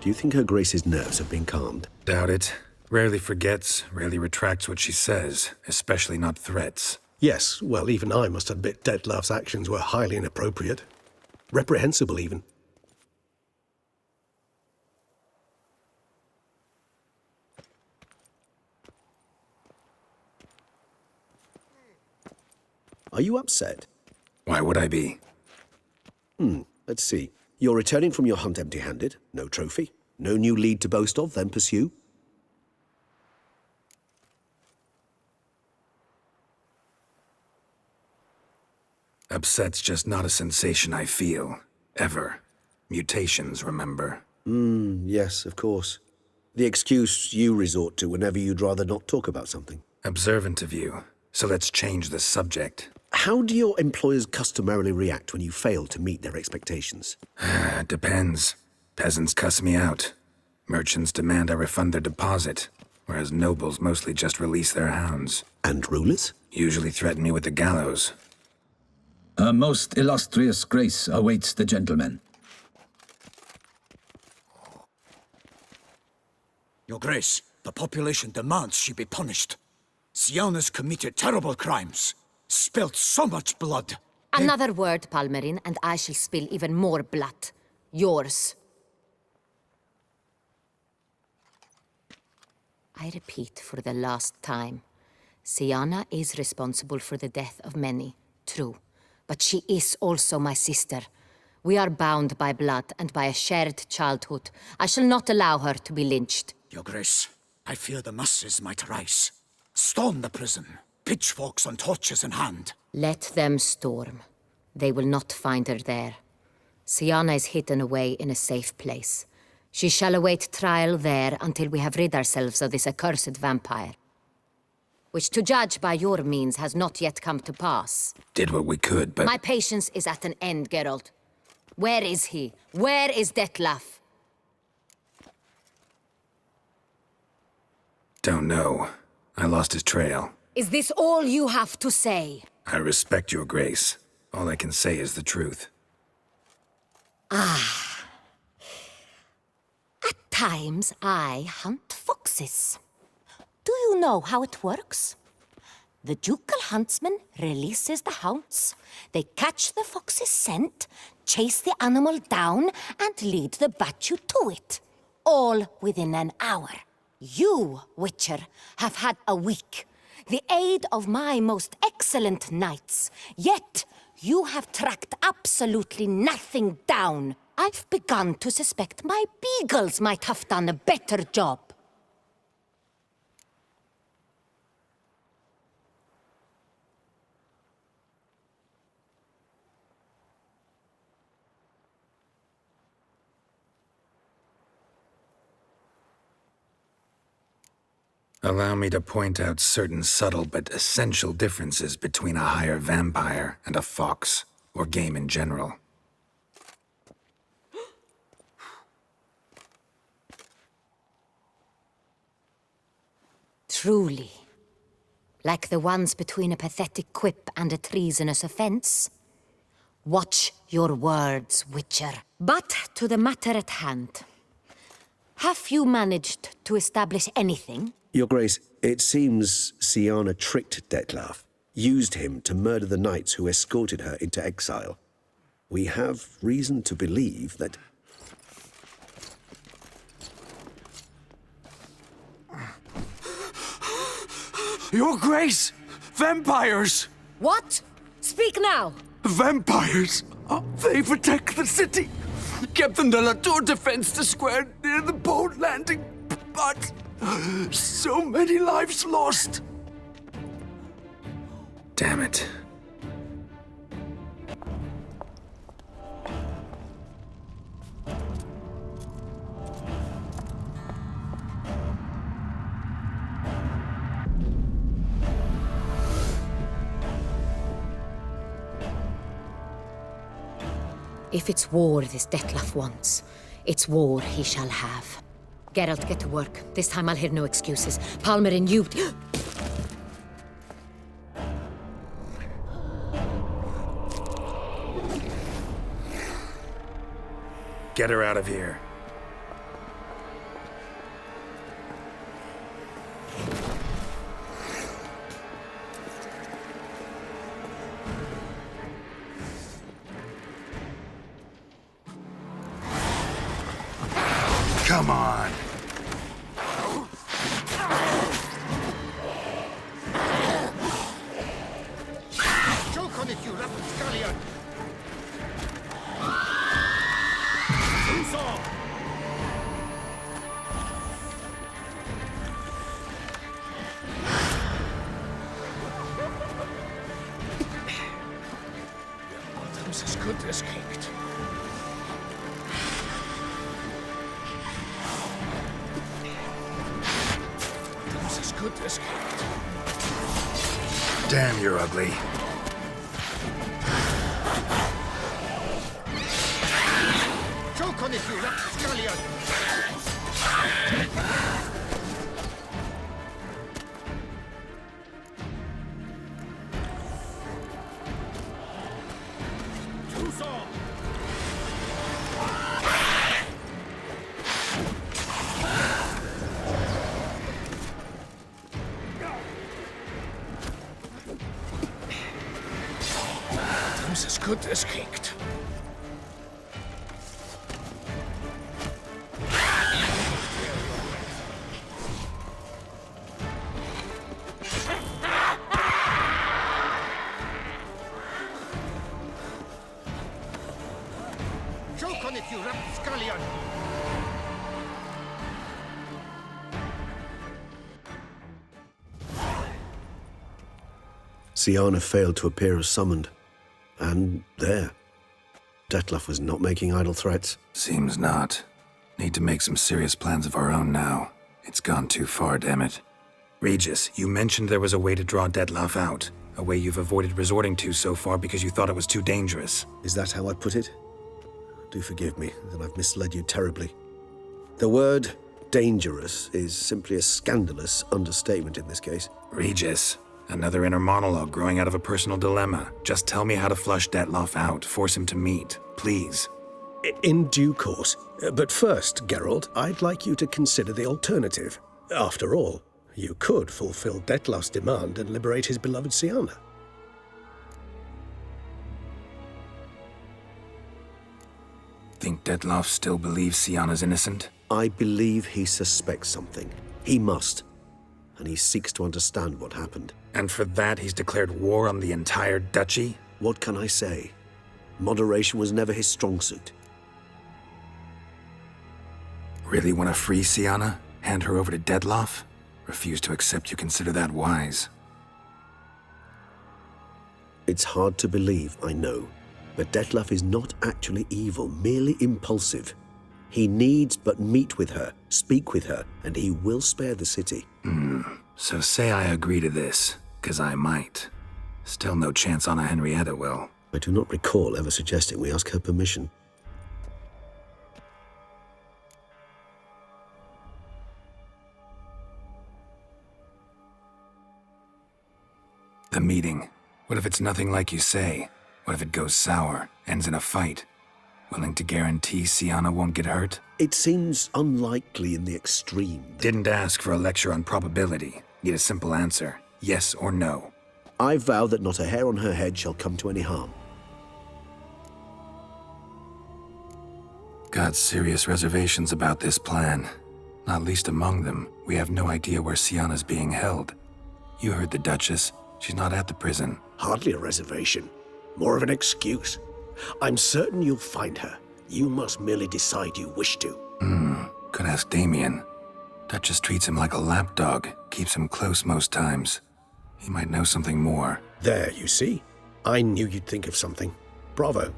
Do you think Her Grace's nerves have been calmed? Doubt it. Rarely forgets, rarely retracts what she says, especially not threats. Yes, well, even I must admit Detlef's actions were highly inappropriate. Reprehensible, even. Are you upset? Why would I be? Let's see. You're returning from your hunt empty-handed. No trophy. No new lead to boast of, then pursue. Upset's just not a sensation I feel. Ever. Mutations, remember? Yes, of course. The excuse you resort to whenever you'd rather not talk about something. Observant of you. So let's change the subject. How do your employers customarily react when you fail to meet their expectations? Depends. Peasants cuss me out. Merchants demand I refund their deposit, whereas nobles mostly just release their hounds. And rulers? Usually threaten me with the gallows. A most illustrious grace awaits the gentleman. Your Grace, the population demands she be punished. Siana's committed terrible crimes. Spilt so much blood. Another word, Palmerin, and I shall spill even more blood. Yours. I repeat for the last time. Siana is responsible for the death of many, true. But she is also my sister. We are bound by blood and by a shared childhood. I shall not allow her to be lynched. Your Grace, I fear the masses might rise. Storm the prison, pitchforks and torches in hand. Let them storm. They will not find her there. Siana is hidden away in a safe place. She shall await trial there until we have rid ourselves of this accursed vampire. Which, to judge by your means, has not yet come to pass. Did what we could, but... My patience is at an end, Geralt. Where is he? Where is Detlef? Don't know. I lost his trail. Is this all you have to say? I respect your grace. All I can say is the truth. At times, I hunt foxes. Do you know how it works? The ducal huntsman releases the hounds. They catch the fox's scent, chase the animal down, and lead the battue to it. All within an hour. You, Witcher, have had a week. The aid of my most excellent knights. Yet, you have tracked absolutely nothing down. I've begun to suspect my beagles might have done a better job. Allow me to point out certain subtle but essential differences between a higher vampire and a fox, or game in general. Truly. Like the ones between a pathetic quip and a treasonous offense. Watch your words, Witcher. But to the matter at hand. Have you managed to establish anything? Your Grace, it seems Siana tricked Detlef, used him to murder the knights who escorted her into exile. We have reason to believe that... Your Grace! Vampires! What? Speak now! Vampires! They protect the city! Captain de la Tour defends the square near the boat landing, but... so many lives lost! Damn it. If it's war this Detlef wants, it's war he shall have. Geralt, get to work. This time I'll hear no excuses. Palmerin, you... Get her out of here. Come on! Choke on it, you rapscallion! Bottom's as good as kicked. Bottom's as good as kicked. Damn, you're ugly. Choke on it, you rapscallion! Bottom's as good as kicked. Choke on it, you rapscallion! Siana failed to appear as summoned. And there. Detlef was not making idle threats. Seems not. Need to make some serious plans of our own now. It's gone too far, damn it. Regis, you mentioned there was a way to draw Detlef out. A way you've avoided resorting to so far because you thought it was too dangerous. Is that how I put it? Do forgive me that I've misled you terribly. The word dangerous is simply a scandalous understatement in this case. Regis, another inner monologue growing out of a personal dilemma. Just tell me how to flush Detlef out, force him to meet, please. In due course. But first, Geralt, I'd like you to consider the alternative. After all, you could fulfill Detlef's demand and liberate his beloved Siana. Think Detlef still believes Siana's innocent? I believe he suspects something. He must. And he seeks to understand what happened. And for that, he's declared war on the entire duchy? What can I say? Moderation was never his strong suit. Really want to free Siana? Hand her over to Detlef? Refuse to accept you consider that wise. It's hard to believe, I know. But Detlef is not actually evil, merely impulsive. He needs but meet with her, speak with her, and he will spare the city. So say I agree to this, 'cause I might. Still no chance Anna Henrietta will. I do not recall ever suggesting we ask her permission. The meeting. What if it's nothing like you say? What if it goes sour, ends in a fight? Willing to guarantee Siana won't get hurt? It seems unlikely in the extreme. Didn't ask for a lecture on probability. Need a simple answer. Yes or no. I vow that not a hair on her head shall come to any harm. Got serious reservations about this plan. Not least among them, we have no idea where Siana's being held. You heard the Duchess. She's not at the prison. Hardly a reservation. More of an excuse. I'm certain you'll find her. You must merely decide you wish to. Could ask Damien. Duchess treats him like a lapdog, keeps him close most times. He might know something more. There, you see? I knew you'd think of something. Bravo.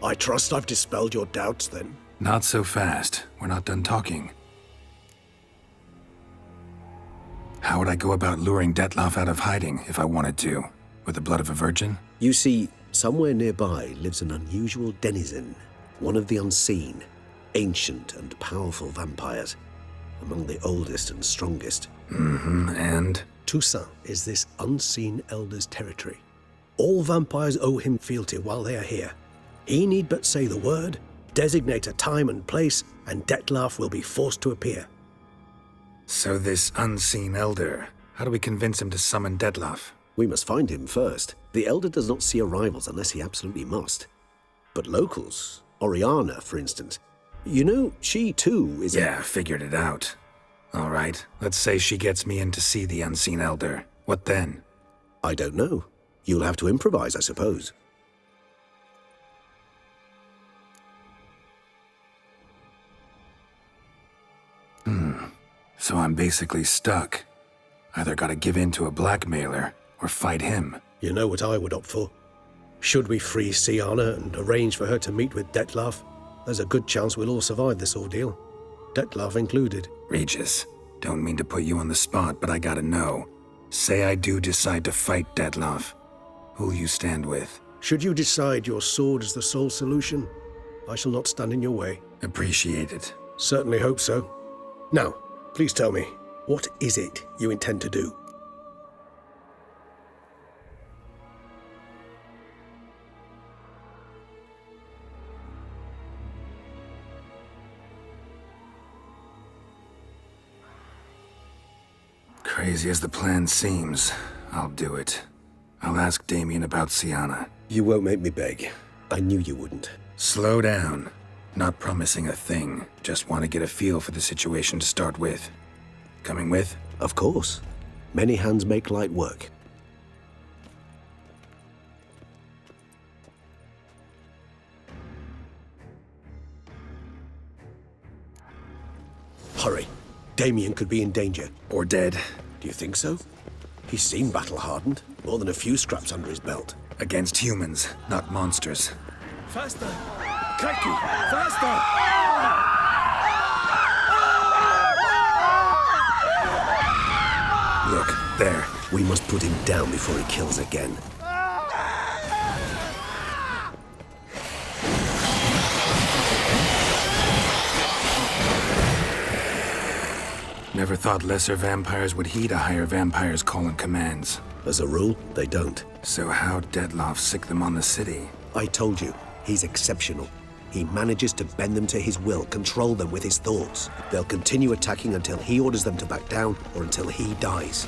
I trust I've dispelled your doubts, then. Not so fast. We're not done talking. How would I go about luring Detlef out of hiding if I wanted to? With the blood of a virgin? You see, somewhere nearby lives an unusual denizen, one of the unseen, ancient and powerful vampires, among the oldest and strongest. And? Toussaint is this unseen elder's territory. All vampires owe him fealty while they are here. He need but say the word, designate a time and place, and Detlef will be forced to appear. So this unseen elder, how do we convince him to summon Detlef? We must find him first. The Elder does not see arrivals unless he absolutely must. But locals, Oriana, for instance, you know, she too is Yeah, figured it out. All right, let's say she gets me in to see the unseen Elder. What then? I don't know. You'll have to improvise, I suppose. So I'm basically stuck. Either gotta give in to a blackmailer, or fight him. You know what I would opt for. Should we free Siana and arrange for her to meet with Detlef, there's a good chance we'll all survive this ordeal. Detlef included. Regis, don't mean to put you on the spot, but I gotta know. Say I do decide to fight Detlef. Who'll you stand with? Should you decide your sword is the sole solution, I shall not stand in your way. Appreciate it. Certainly hope so. Now, please tell me, what is it you intend to do? Crazy as the plan seems, I'll do it. I'll ask Damien about Siana. You won't make me beg. I knew you wouldn't. Slow down. Not promising a thing. Just want to get a feel for the situation to start with. Coming with? Of course. Many hands make light work. Hurry. Damien could be in danger. Or dead. Do you think so? He seemed battle-hardened. More than a few scraps under his belt. Against humans, not monsters. Faster! Crikey! Faster! Look, there. We must put him down before he kills again. Never thought lesser vampires would heed a higher vampire's call and commands. As a rule, they don't. So how'd Detlef sick them on the city? I told you, he's exceptional. He manages to bend them to his will, control them with his thoughts. They'll continue attacking until he orders them to back down or until he dies.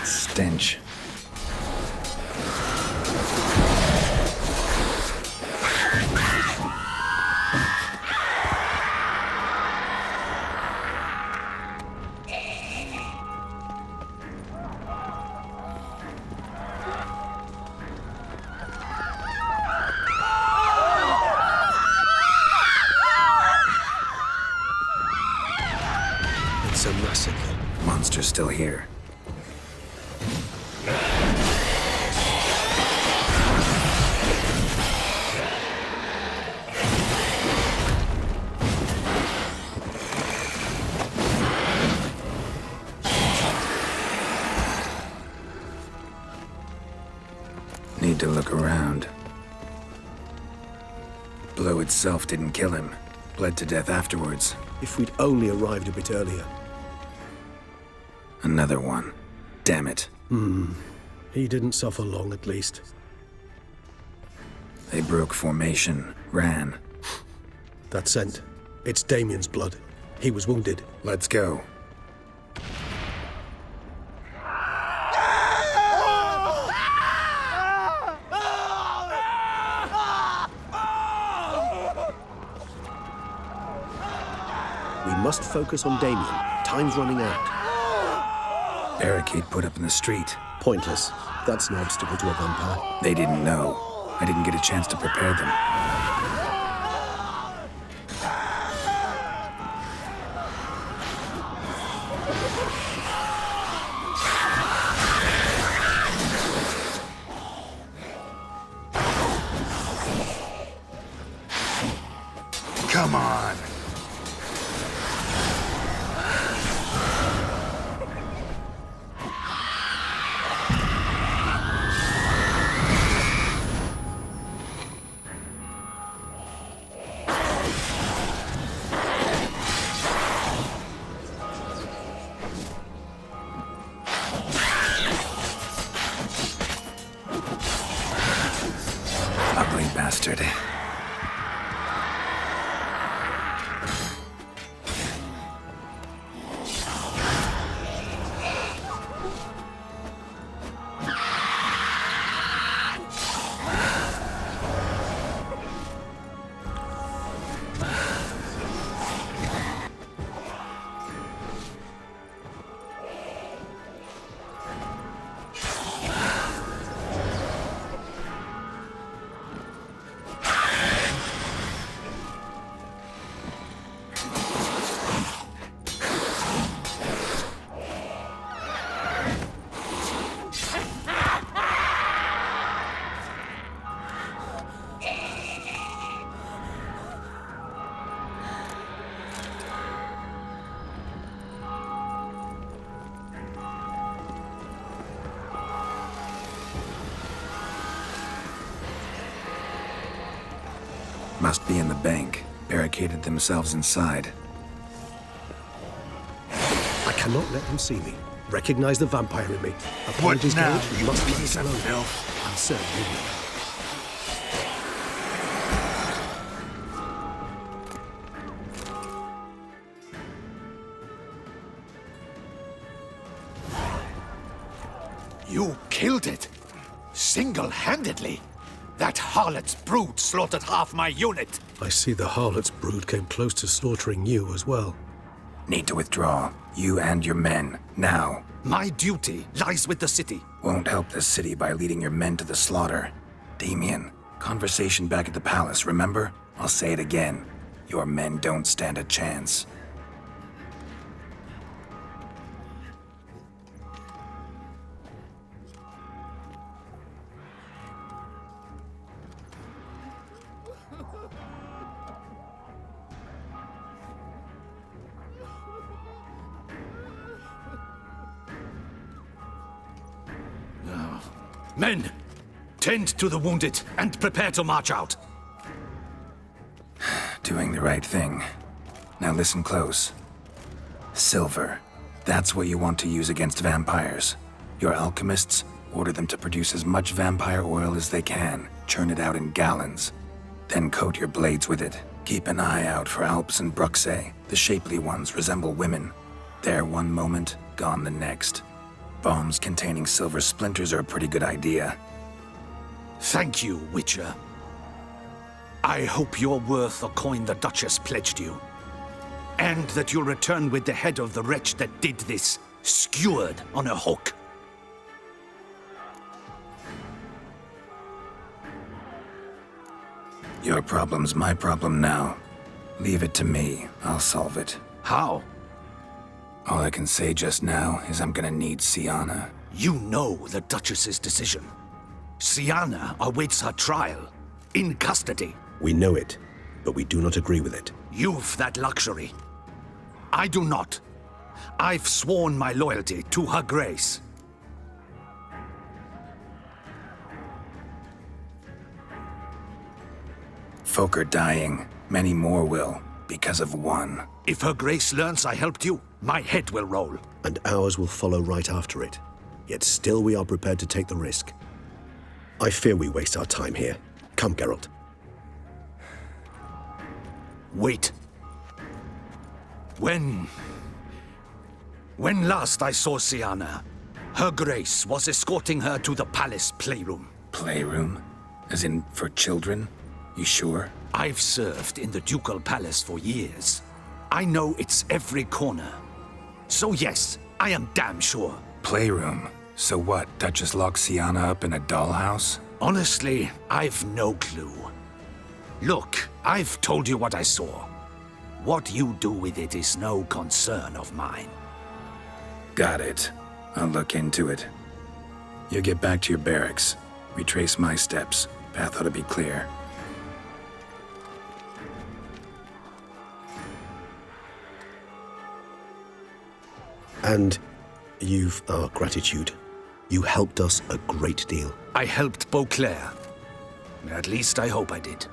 Stench. It's a massacre. Monster's still here. Need to look around. Blow itself didn't kill him. Bled to death afterwards. If we'd only arrived a bit earlier. Another one. Damn it. He didn't suffer long, at least. They broke formation, ran. That scent. It's Damien's blood. He was wounded. Let's go. We must focus on Damien. Time's running out. Barricade put up in the street. Pointless. That's no obstacle to a vampire. They didn't know. I didn't get a chance to prepare them. bastard. Must be in the bank. Barricaded themselves inside. I cannot let them see me. Recognize the vampire in me. Apologies, now, Garrett. you must piece leave of alone. filth? I'm certain you will. You killed it. Single-handedly. That harlot's brood slaughtered half my unit. I see the harlot's brood came close to slaughtering you as well. Need to withdraw. You and your men. Now. My duty lies with the city. Won't help the city by leading your men to the slaughter. Damien, conversation back at the palace, remember? I'll say it again. Your men don't stand a chance. Men, tend to the wounded and prepare to march out. Doing the right thing. Now listen close. Silver. That's what you want to use against vampires. Your alchemists, order them to produce as much vampire oil as they can. Churn it out in gallons. Then coat your blades with it. Keep an eye out for Alps and Bruxae. The shapely ones resemble women. There one moment, gone the next. Bombs containing silver splinters are a pretty good idea. Thank you, Witcher. I hope you're worth the coin the Duchess pledged you. And that you'll return with the head of the wretch that did this, skewered on a hook. Your problem's my problem now. Leave it to me. I'll solve it. How? All I can say just now is I'm gonna need Sienna. You know the Duchess's decision. Sienna awaits her trial, in custody. We know it, but we do not agree with it. You've that luxury. I do not. I've sworn my loyalty to her grace. Folk are dying. Many more will, because of one. If her grace learns I helped you, my head will roll. And ours will follow right after it. Yet still we are prepared to take the risk. I fear we waste our time here. Come, Geralt. Wait. When last I saw Sienna, her grace was escorting her to the palace playroom. Playroom? As in, for children? You sure? I've served in the ducal palace for years. I know its every corner. So yes, I am damn sure. Playroom? So what, Duchess locked Sienna up in a dollhouse? Honestly, I've no clue. Look, I've told you what I saw. What you do with it is no concern of mine. Got it. I'll look into it. You get back to your barracks. Retrace my steps. Path ought to be clear. And you've our gratitude. You helped us a great deal. I helped Beauclair. At least I hope I did.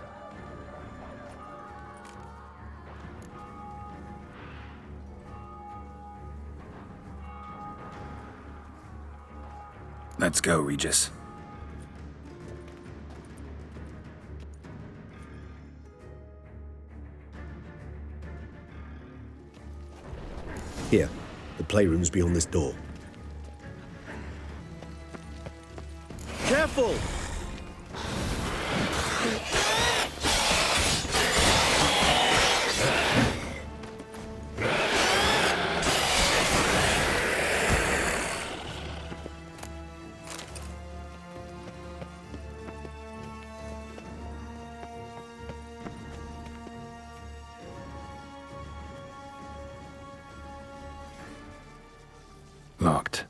Let's go, Regis. Here, the playroom's beyond this door. Careful! Locked.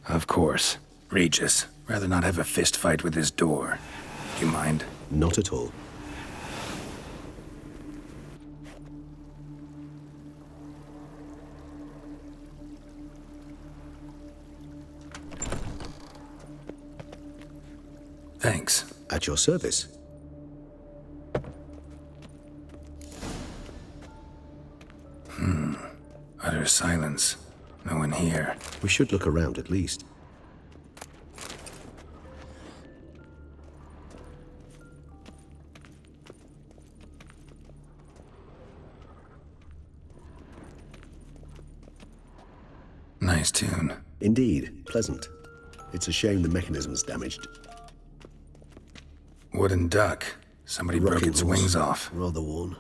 Of course. Regis, rather not have a fist fight with this door. Do you mind? Not at all. Thanks. At your service. Utter silence. No one here. We should look around at least. Nice tune. Indeed, pleasant. It's a shame the mechanism's damaged. Wooden duck. Somebody broke Rocky its horse, wings off. Rather worn.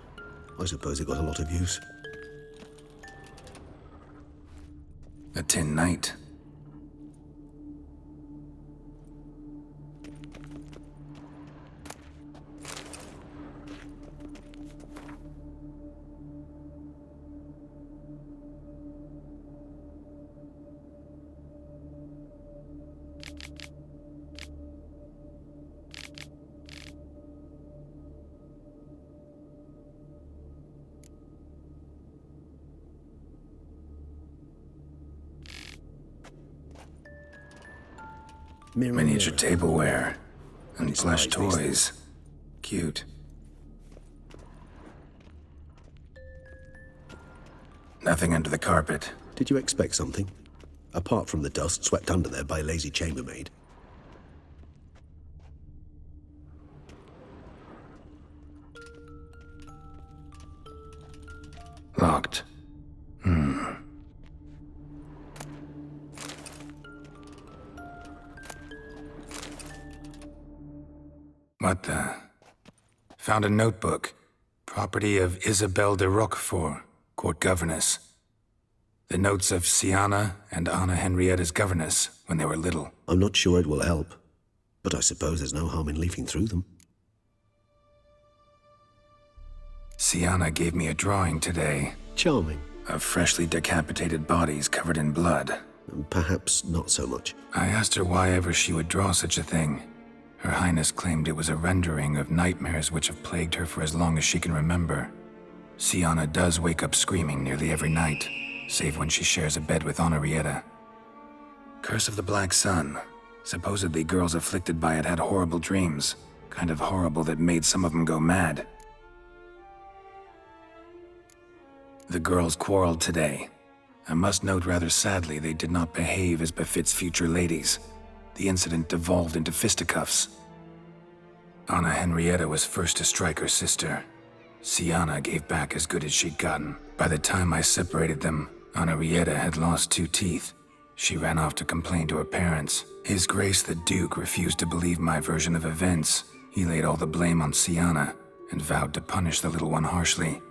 I suppose it got a lot of use. A tin knight. Miniature tableware. And plush toys. Cute. Nothing under the carpet. Did you expect something? Apart from the dust swept under there by a lazy chambermaid. Locked. What the? Found a notebook. Property of Isabelle de Roquefort, court governess. The notes of Siana and Anna Henrietta's governess when they were little. I'm not sure it will help, but I suppose there's no harm in leafing through them. Siana gave me a drawing today Charming. of freshly decapitated bodies covered in blood. Perhaps not so much. I asked her why ever she would draw such a thing. Her Highness claimed it was a rendering of nightmares which have plagued her for as long as she can remember. Siana does wake up screaming nearly every night, save when she shares a bed with Henrietta. Curse of the Black Sun. Supposedly girls afflicted by it had horrible dreams, kind of horrible that made some of them go mad. The girls quarreled today. I must note rather sadly they did not behave as befits future ladies. The incident devolved into fisticuffs. Anna Henrietta was first to strike her sister. Siana gave back as good as she'd gotten. By the time I separated them, Henrietta had lost 2 teeth. She ran off to complain to her parents. His Grace the Duke refused to believe my version of events. He laid all the blame on Siana and vowed to punish the little one harshly.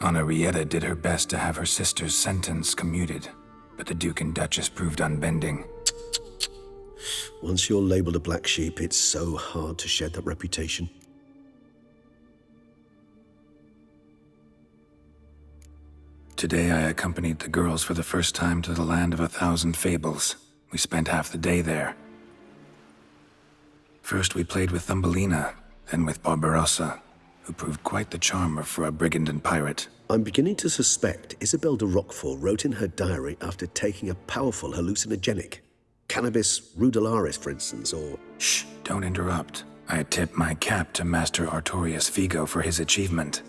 Henrietta did her best to have her sister's sentence commuted, but the Duke and Duchess proved unbending. Once you're labeled a black sheep, it's so hard to shed that reputation. Today I accompanied the girls for the first time to the land of 1,000 fables. We spent half the day there. First we played with Thumbelina, then with Barbarossa, who proved quite the charmer for a brigand and pirate. I'm beginning to suspect Isabelle de Roquefort wrote in her diary after taking a powerful hallucinogenic. Cannabis rudularis, for instance, or... Shh, don't interrupt. I tip my cap to Master Artorius Vigo for his achievement.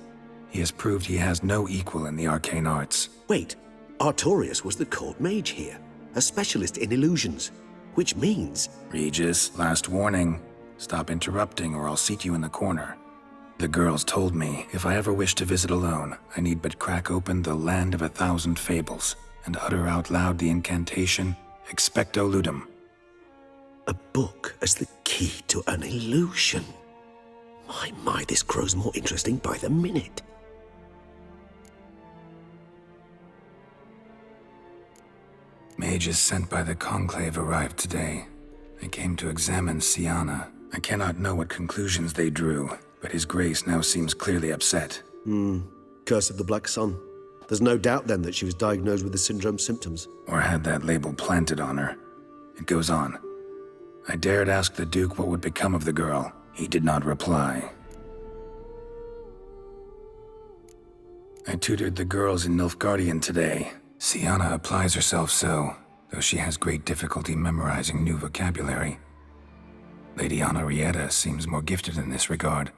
He has proved he has no equal in the arcane arts. Wait, Artorius was the court mage here, a specialist in illusions, which means... Regis, last warning. Stop interrupting or I'll seat you in the corner. The girls told me if I ever wish to visit alone, I need but crack open the Land of 1,000 Fables. and utter out loud the incantation, Expecto Ludum. A book as the key to an illusion. My, this grows more interesting by the minute. Mages sent by the Conclave arrived today. They came to examine Siana. I cannot know what conclusions they drew, but His Grace now seems clearly upset. Curse of the Black Sun. There's no doubt then that she was diagnosed with the syndrome symptoms. Or had that label planted on her. It goes on. I dared ask the Duke what would become of the girl. He did not reply. I tutored the girls in Nilfgaardian today. Siana applies herself so, though she has great difficulty memorizing new vocabulary. Lady Henrietta seems more gifted in this regard,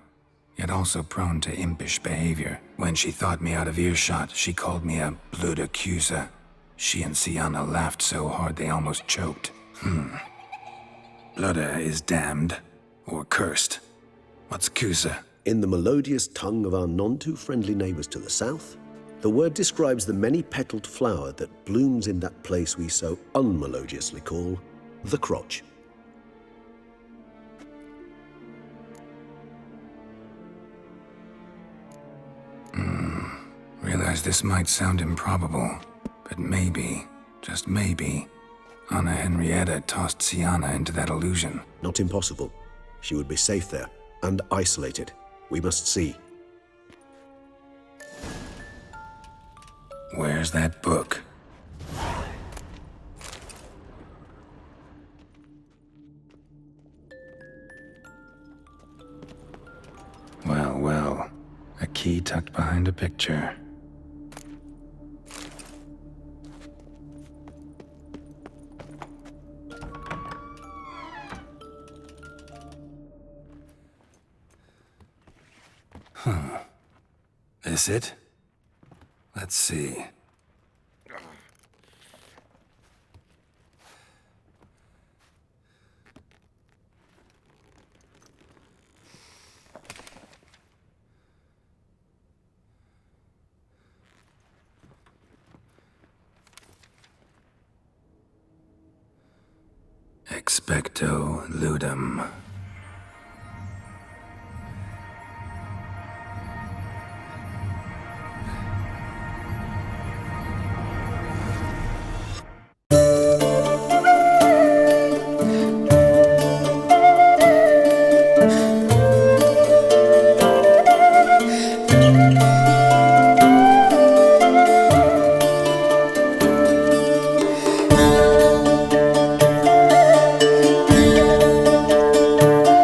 yet also prone to impish behavior. When she thought me out of earshot, she called me a blood accuser. She and Siana laughed so hard they almost choked. Blooda is damned, or cursed. What's accuser? In the melodious tongue of our none-too-friendly neighbours to the south, the word describes the many-petaled flower that blooms in that place we so unmelodiously call the crotch. Realize this might sound improbable, but maybe, just maybe, Anna Henrietta tossed Siana into that illusion. Not impossible. She would be safe there, and isolated. We must see. Where's that book? Well, well. A key tucked behind a picture. This it? Let's see. Expecto Ludum.